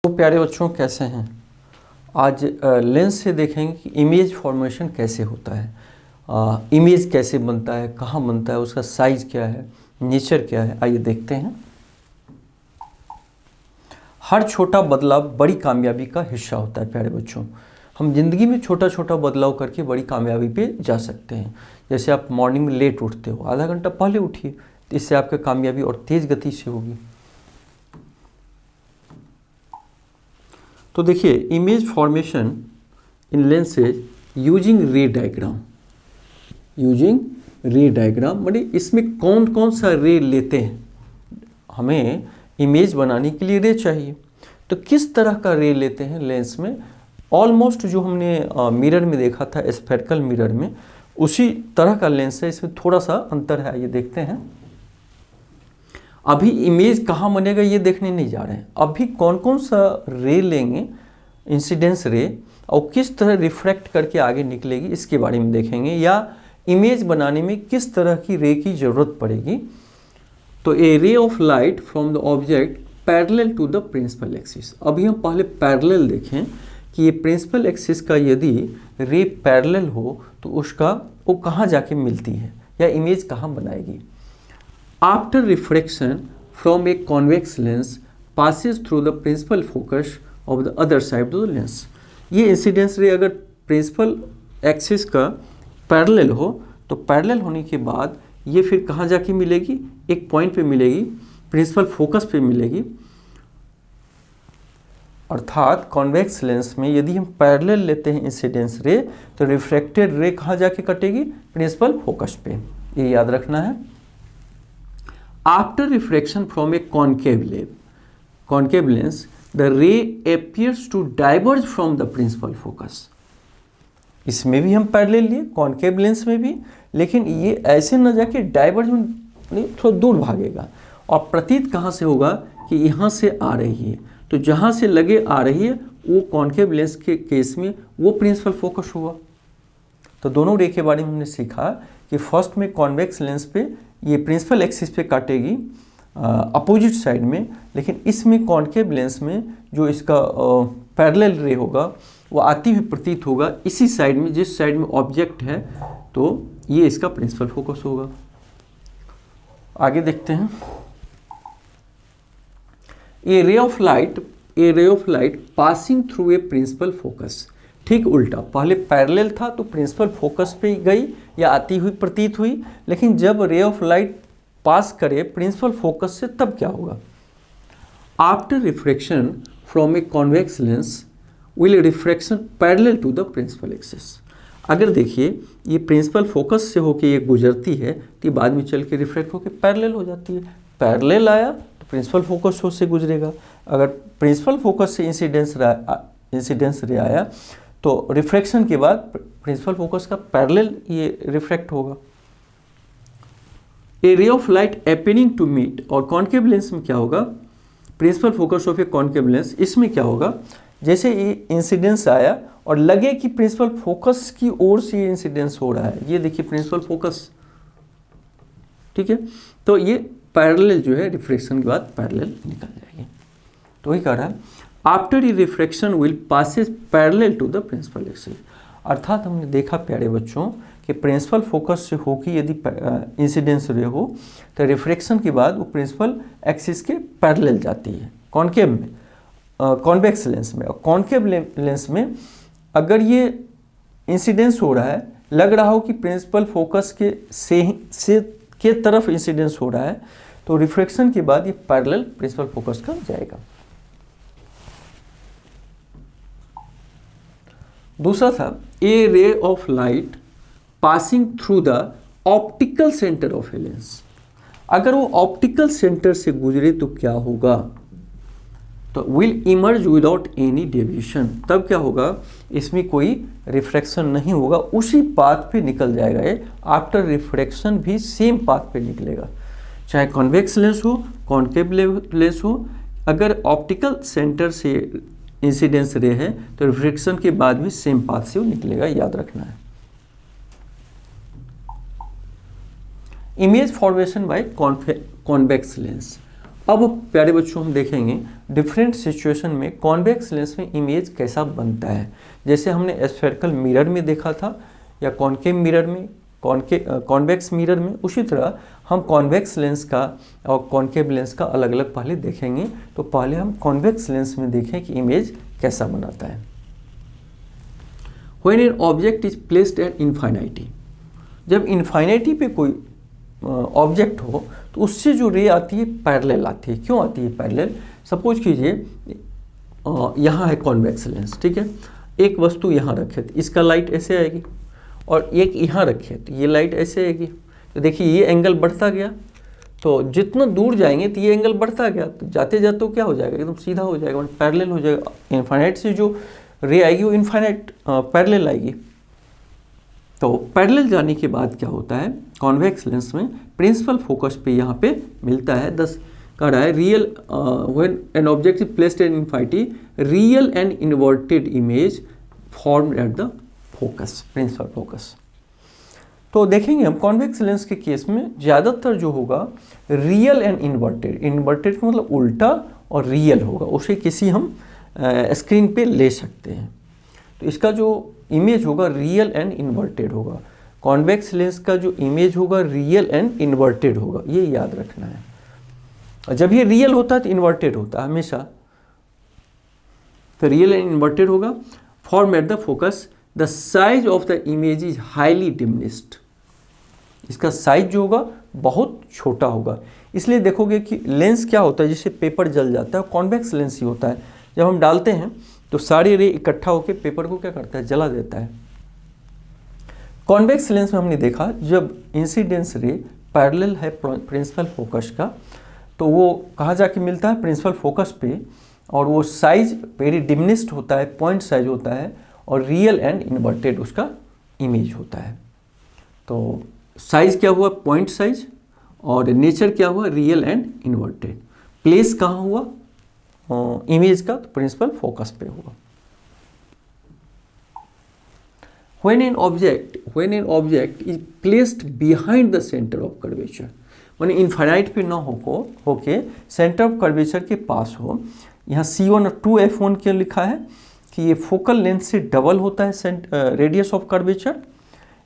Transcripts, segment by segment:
तो प्यारे बच्चों कैसे हैं। आज लेंस से देखेंगे कि इमेज फॉर्मेशन कैसे होता है, इमेज कैसे बनता है, कहाँ बनता है, उसका साइज क्या है, नेचर क्या है। आइए देखते हैं। हर छोटा बदलाव बड़ी कामयाबी का हिस्सा होता है। प्यारे बच्चों, हम जिंदगी में छोटा छोटा बदलाव करके बड़ी कामयाबी पे जा सकते हैं। जैसे आप मॉर्निंग में लेट उठते हो, आधा घंटा पहले उठिए, तो इससे आपका कामयाबी और तेज़ गति से होगी। तो देखिए, इमेज फॉर्मेशन इन लेंसेज यूजिंग रे डायग्राम। यूजिंग रे डायग्राम माने इसमें कौन कौन सा रे लेते हैं। हमें इमेज बनाने के लिए रे चाहिए, तो किस तरह का रे लेते हैं लेंस में। ऑलमोस्ट जो हमने मिरर में देखा था, स्फेरिकल मिरर में, उसी तरह का लेंस है। इसमें थोड़ा सा अंतर है, ये देखते हैं। अभी इमेज कहाँ बनेगा ये देखने नहीं जा रहे हैं। अभी कौन कौन सा रे लेंगे, इंसिडेंस रे, और किस तरह रिफ्रैक्ट करके आगे निकलेगी इसके बारे में देखेंगे, या इमेज बनाने में किस तरह की रे की ज़रूरत पड़ेगी। तो a ray of light from the object parallel to the principal axis. अभी हम पहले पैरेलल देखें कि ये प्रिंसिपल एक्सिस का यदि रे पैरेलल हो तो उसका वो कहाँ जाके मिलती है या इमेज कहाँ बनाएगी। After refraction from a convex lens passes through the principal focus of the other side of the lens। ये इंसिडेंस रे अगर प्रिंसिपल एक्सिस का पैरेलल हो तो पैरेलल होने के बाद ये फिर कहाँ जाके मिलेगी, एक पॉइंट पे मिलेगी, प्रिंसिपल फोकस पे मिलेगी। अर्थात कॉन्वेक्स लेंस में यदि हम पैरेलल लेते हैं इंसिडेंस रे तो रिफ्रैक्टेड रे कहाँ जाके कटेगी, प्रिंसिपल फोकस पे। ये याद रखना है। After refraction from a concave lens, the ray appears to diverge from the principal focus। इसमें भी हम पैरेलल लिए, कॉन्केव लेंस में भी, लेकिन ये ऐसे न जाके डाइवर्ज में थोड़ा दूर भागेगा। और प्रतीत कहाँ से होगा कि यहाँ से आ रही है, तो जहाँ से लगे आ रही है वो कॉन्केव लेंस के केस में वो प्रिंसिपल फोकस होगा। तो दोनों रे के बारे में हमने सीखा कि फर्स्ट में कॉन्वेक्स लेंस पे ये प्रिंसिपल एक्सिस पे काटेगी अपोजिट साइड में, लेकिन इसमें कॉन्केव लेंस में जो इसका पैरेलल रे होगा वो आती हुई प्रतीत होगा इसी साइड में, जिस साइड में ऑब्जेक्ट है, तो ये इसका प्रिंसिपल फोकस होगा। आगे देखते हैं। A ray of light passing through a principal focus. ठीक उल्टा, पहले पैरेलल था तो प्रिंसिपल फोकस पे गई या आती हुई प्रतीत हुई, लेकिन जब रे ऑफ लाइट पास करे प्रिंसिपल फोकस से तब क्या होगा। After refraction from a convex lens will refraction parallel to the principal axis. अगर देखिए ये प्रिंसिपल फोकस से होके ये गुजरती है तो बाद में चल के रिफ्रैक्ट होकर पैरेलल हो जाती है। पैरेलल आया तो प्रिंसिपल फोकस से गुजरेगा। अगर प्रिंसिपल फोकस से इंसिडेंस रे आया तो रिफ्रैक्शन के बाद प्रिंसिपल फोकस का पैरेलल ये रिफ्रैक्ट होगा। A ray of light appearing to meet, और कॉन्केव लेंस में क्या होगा, principal focus of a concave lens, इसमें क्या होगा, जैसे ये इंसिडेंस आया और लगे कि प्रिंसिपल फोकस की ओर से ये इंसिडेंस हो रहा है, ये देखिए प्रिंसिपल फोकस, ठीक है, तो ये पैरेलल जो है रिफ्रैक्शन के बाद पैरेलल निकल जाएगी। तो वही कह रहा है after e refraction will passes parallel to the principal axis. अर्थात हमने देखा प्यारे बच्चों कि प्रिंसिपल फोकस से होकर यदि इंसिडेंस रे हो तो रिफ्रैक्शन के बाद वो प्रिंसिपल एक्सिस के पैरेलल जाती है कॉन्केव में, कॉन्वेक्स लेंस में। और कॉन्केव लेंस में अगर ये इंसिडेंस हो रहा है, लग रहा हो कि प्रिंसिपल फोकस के तरफ इंसिडेंस हो रहा है, तो रिफ्रैक्शन के बाद ये पैरेलल प्रिंसिपल फोकस का जाएगा। दूसरा था a ray of light passing through the optical centre of a lens. अगर वो ऑप्टिकल सेंटर से गुजरे तो क्या होगा, तो will emerge without any deviation. तब क्या होगा, इसमें कोई रिफ्रैक्शन नहीं होगा, उसी पाथ पे निकल जाएगा ये। आफ्टर रिफ्रैक्शन भी सेम पाथ पे निकलेगा, चाहे कॉन्वेक्स लेंस हो, कॉन्केव लेंस हो। अगर ऑप्टिकल सेंटर से इंसिडेंस रे है तो रिफ्रैक्शन के बाद भी सेम पाथ से वो निकलेगा, याद रखना है। Image formation by convex lens. अब प्यारे बच्चों हम देखेंगे डिफरेंट सिचुएशन में कॉन्वेक्स लेंस में इमेज कैसा बनता है। जैसे हमने स्फेरिकल मिरर में देखा था या कॉन्केव मिरर में, कॉन्वेक्स मिरर में, उसी तरह हम कॉन्वेक्स लेंस का और कॉन्केव लेंस का अलग अलग पहले देखेंगे। तो पहले हम कॉन्वेक्स लेंस में देखें कि इमेज कैसा बनाता है। When an object is placed at infinity, जब इन्फाइनिटी पे कोई ऑब्जेक्ट हो तो उससे जो रे आती है पैरेलल आती है। क्यों आती है पैरेलल? सपोज कीजिए यहाँ है कॉन्वेक्स लेंस, ठीक है, एक वस्तु यहाँ रखे तो इसका लाइट ऐसे आएगी, और एक यहाँ रखे तो ये लाइट ऐसे आएगी। तो देखिए ये एंगल बढ़ता गया, तो जितना दूर जाएंगे तो ये एंगल बढ़ता गया, तो जाते जाते तो क्या हो जाएगा, एकदम सीधा हो जाएगा, पैरेलल हो जाएगा। इन्फाइनाइट से जो रे आएगी वो इन्फाइनाइट पैरेलल आएगी। तो पैरेलल जाने के बाद क्या होता है, कॉन्वेक्स लेंस में प्रिंसिपल फोकस पे यहाँ पे मिलता है 10 कह रहा है real when an object is placed in infinity real and inverted image formed at the focus, principal focus. तो देखेंगे हम कॉन्वेक्स लेंस के केस में ज़्यादातर जो होगा रियल एंड इन्वर्टेड, इन्वर्टेड का मतलब उल्टा और रियल होगा, उसे किसी हम स्क्रीन पे ले सकते हैं। तो इसका जो इमेज होगा रियल एंड इन्वर्टेड होगा। कॉन्वेक्स लेंस का जो इमेज होगा रियल एंड इन्वर्टेड होगा, ये याद रखना है। और जब ये रियल होता है तो इन्वर्टेड होता है हमेशा, तो रियल एंड इन्वर्टेड होगा। Form eight the focus the size of the image is highly diminished, इसका साइज जो होगा बहुत छोटा होगा। इसलिए देखोगे कि लेंस क्या होता है, जैसे पेपर जल जाता है, कॉन्वेक्स लेंस ही होता है। जब हम डालते हैं तो सारे रे इकट्ठा होकर पेपर को क्या करता है, जला देता है। कॉन्वेक्स लेंस में हमने देखा जब इंसिडेंस रे पैरेलल है प्रिंसिपल फोकस का, तो वो कहाँ जाके मिलता है, प्रिंसिपल फोकस पे, और वो साइज वेरी डिमिनिश्ड होता है, पॉइंट साइज होता है, और रियल एंड इन्वर्टेड उसका इमेज होता है। तो साइज क्या हुआ, पॉइंट साइज, और नेचर क्या हुआ, रियल एंड इन्वर्टेड। प्लेस कहाँ हुआ इमेज का, तो प्रिंसिपल फोकस पे हुआ। When an object is placed behind the center of curvature, माने इनफाइनाइट पे ना होके सेंटर ऑफ कर्वेचर के पास हो। यहाँ C1 और 2F1 क्या लिखा है कि ये फोकल लेंथ से डबल होता है रेडियस ऑफ कर्वेचर,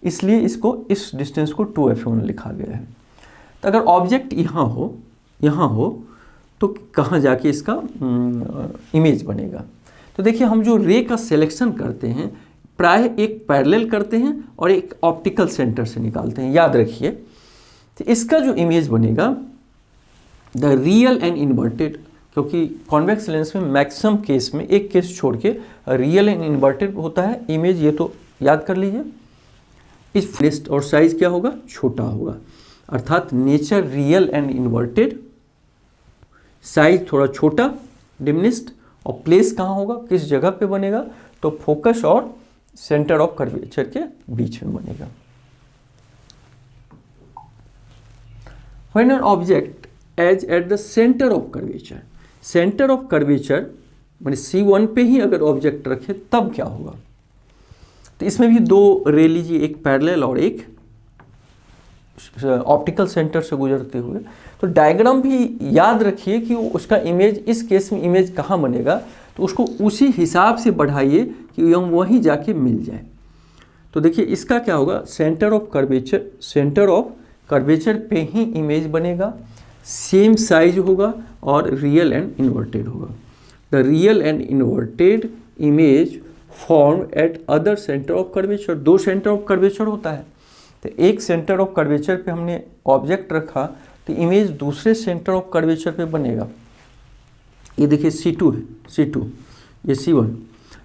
इसलिए इसको इस डिस्टेंस को 2F1 लिखा गया है। तो अगर ऑब्जेक्ट यहाँ हो तो कहाँ जाके इसका इमेज बनेगा। तो देखिए हम जो रे का सिलेक्शन करते हैं प्राय एक पैरेलल करते हैं और एक ऑप्टिकल सेंटर से निकालते हैं, याद रखिए। तो इसका जो इमेज बनेगा द रियल एंड इन्वर्टेड, क्योंकि कॉन्वेक्स लेंस में मैक्सिमम केस में एक केस छोड़ के रियल एंड इन्वर्टेड होता है इमेज, ये तो याद कर लीजिए। इस लिस्ट और साइज क्या होगा, छोटा होगा, अर्थात nature real and inverted, size थोड़ा छोटा डिमिनिश्ड, और प्लेस कहाँ होगा, किस जगह पे बनेगा, तो फोकस और सेंटर ऑफ कर्वेचर के बीच में बनेगा। When an object is at the center of curvature, centre of curvature माने C1 पे ही अगर ऑब्जेक्ट रखे तब क्या होगा। तो इसमें भी दो रे लीजिए, एक पैरेलल और एक ऑप्टिकल सेंटर से गुजरते हुए। तो डायग्राम भी याद रखिए कि उसका इमेज, इस केस में इमेज कहाँ बनेगा, तो उसको उसी हिसाब से बढ़ाइए कि हम वहीं जाके मिल जाए। तो देखिए इसका क्या होगा, सेंटर ऑफ कर्वेचर पे ही इमेज बनेगा, सेम साइज होगा और रियल एंड इन्वर्टेड होगा। The real and inverted image form eight other centre of curvature, दो सेंटर ऑफ कर्वेचर होता है। तो एक सेंटर ऑफ कर्वेचर पे हमने ऑब्जेक्ट रखा तो इमेज दूसरे सेंटर ऑफ कर्वेचर पे बनेगा। ये देखिए C2 है, C2 ये C1।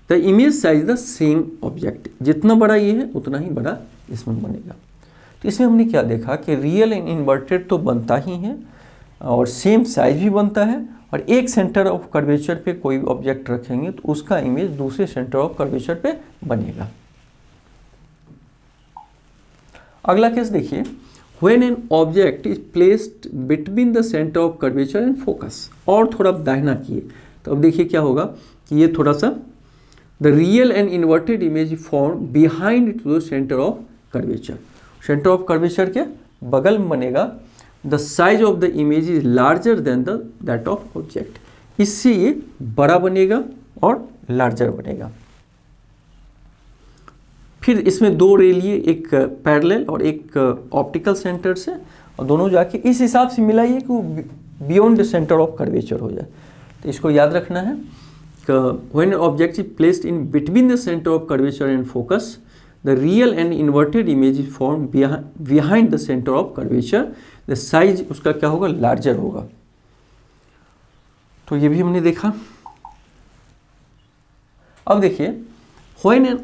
The image size the same object, जितना बड़ा ये है उतना ही बड़ा इसमें बनेगा। तो इसमें हमने क्या देखा कि रियल एंड इन्वर्टेड तो बनता ही है और सेम साइज भी बनता है, और एक सेंटर ऑफ कर्वेचर पे कोई ऑब्जेक्ट रखेंगे तो उसका इमेज दूसरे सेंटर ऑफ कर्वेचर पे बनेगा। अगला केस देखिए, when an object is placed between the center of curvature and focus, और थोड़ा दाहिना किए तो अब देखिए क्या होगा कि ये थोड़ा सा the real and inverted image formed behind to the center of curvature, centre of curvature के बगल में बनेगा। the size of the image is larger than that of object, इससे ये बड़ा बनेगा और लार्जर बनेगा। फिर इसमें दो रे लिए, एक पैरेलल और एक ऑप्टिकल सेंटर से, और दोनों जाके इस हिसाब से मिलाइए कि वो beyond the centre of curvature हो जाए। तो इसको याद रखना है कि when object is placed in between the centre of curvature and focus, the real and inverted image is form behind the centre of curvature, the size उसका क्या होगा, लार्जर होगा। तो ये भी हमने देखा। अब देखिए, when an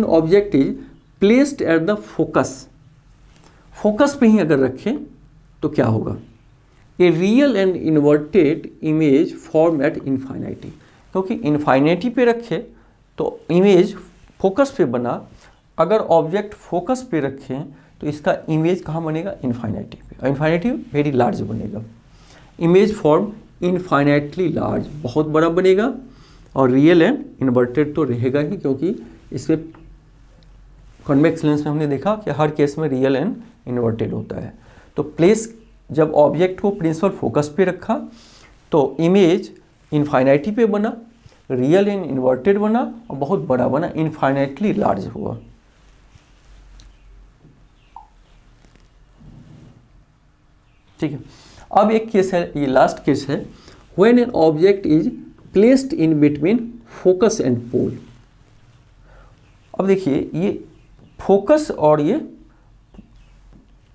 object is placed at the focus, focus पे ही अगर रखें तो क्या होगा, a real and inverted image form at infinity, क्योंकि इन्फाइनाइटी पे रखे तो इमेज फोकस पे बना, अगर ऑब्जेक्ट फोकस पे रखें तो इसका इमेज कहाँ बनेगा, इन्फाइनाइटी पे, इन्फाइनाइटी वेरी लार्ज बनेगा। इमेज फॉर्म इनफाइनाइटली लार्ज, बहुत बड़ा बनेगा, और रियल एंड इन्वर्टेड तो रहेगा ही, क्योंकि इसमें कॉन्वेक्स लेंस में हमने देखा कि हर केस में रियल एंड इन्वर्टेड होता है। तो प्लेस, जब ऑब्जेक्ट को प्रिंसिपल फोकस पे रखा तो इमेज इनफाइनाइटी पे बना, रियल एंड इन्वर्टेड बना और बहुत बड़ा बना, इनफाइनाइटली लार्ज हुआ। ठीक है। अब एक केस है, ये लास्ट केस है, when an object is placed in between focus and pole. अब देखिए, ये फोकस और ये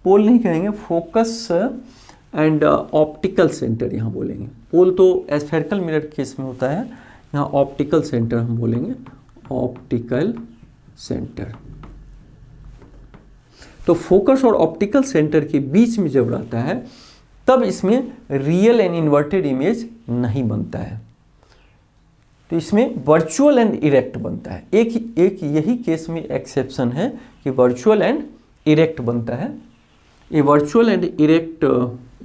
पोल नहीं कहेंगे, फोकस एंड ऑप्टिकल सेंटर यहाँ बोलेंगे। पोल तो एस्फेरिकल मिरर केस में होता है, यहाँ ऑप्टिकल सेंटर हम बोलेंगे, ऑप्टिकल सेंटर। तो फोकस और ऑप्टिकल सेंटर के बीच में जब रहता है तब इसमें रियल एंड इन्वर्टेड इमेज नहीं बनता है, तो इसमें वर्चुअल एंड इरेक्ट बनता है। एक यही केस में एक्सेप्शन है कि वर्चुअल एंड इरेक्ट बनता है। A virtual and erect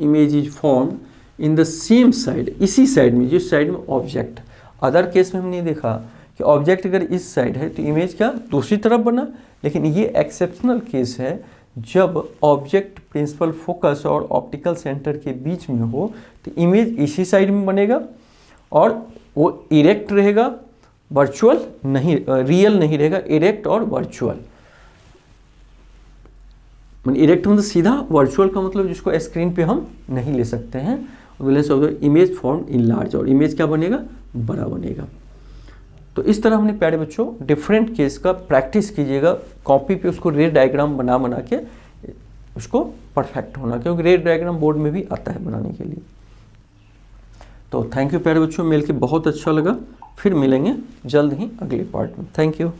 image is form in the same side, इसी साइड में, जिस साइड में ऑब्जेक्ट। अदर केस में हमने देखा कि ऑब्जेक्ट अगर इस साइड है तो इमेज क्या दूसरी तरफ बना, लेकिन ये एक्सेप्शनल केस है जब ऑब्जेक्ट प्रिंसिपल फोकस और ऑप्टिकल सेंटर के बीच में हो तो इमेज इसी साइड में बनेगा और वो इरेक्ट रहेगा, वर्चुअल नहीं, रियल नहीं रहेगा, इरेक्ट और वर्चुअल। इरेक्ट मतलब सीधा, वर्चुअल का मतलब जिसको स्क्रीन पे हम नहीं ले सकते हैं। इमेज फॉर्म इन लार्ज, और इमेज क्या बनेगा, बड़ा बनेगा। तो इस तरह हमने प्यारे बच्चों डिफरेंट केस का प्रैक्टिस कीजिएगा, कॉपी पे उसको रे डायग्राम बना के उसको परफेक्ट होना, क्योंकि रे डायग्राम बोर्ड में भी आता है बनाने के लिए। तो थैंक यू प्यारे बच्चों, मिल के बहुत अच्छा लगा। फिर मिलेंगे जल्द ही अगले पार्ट में। Thank you.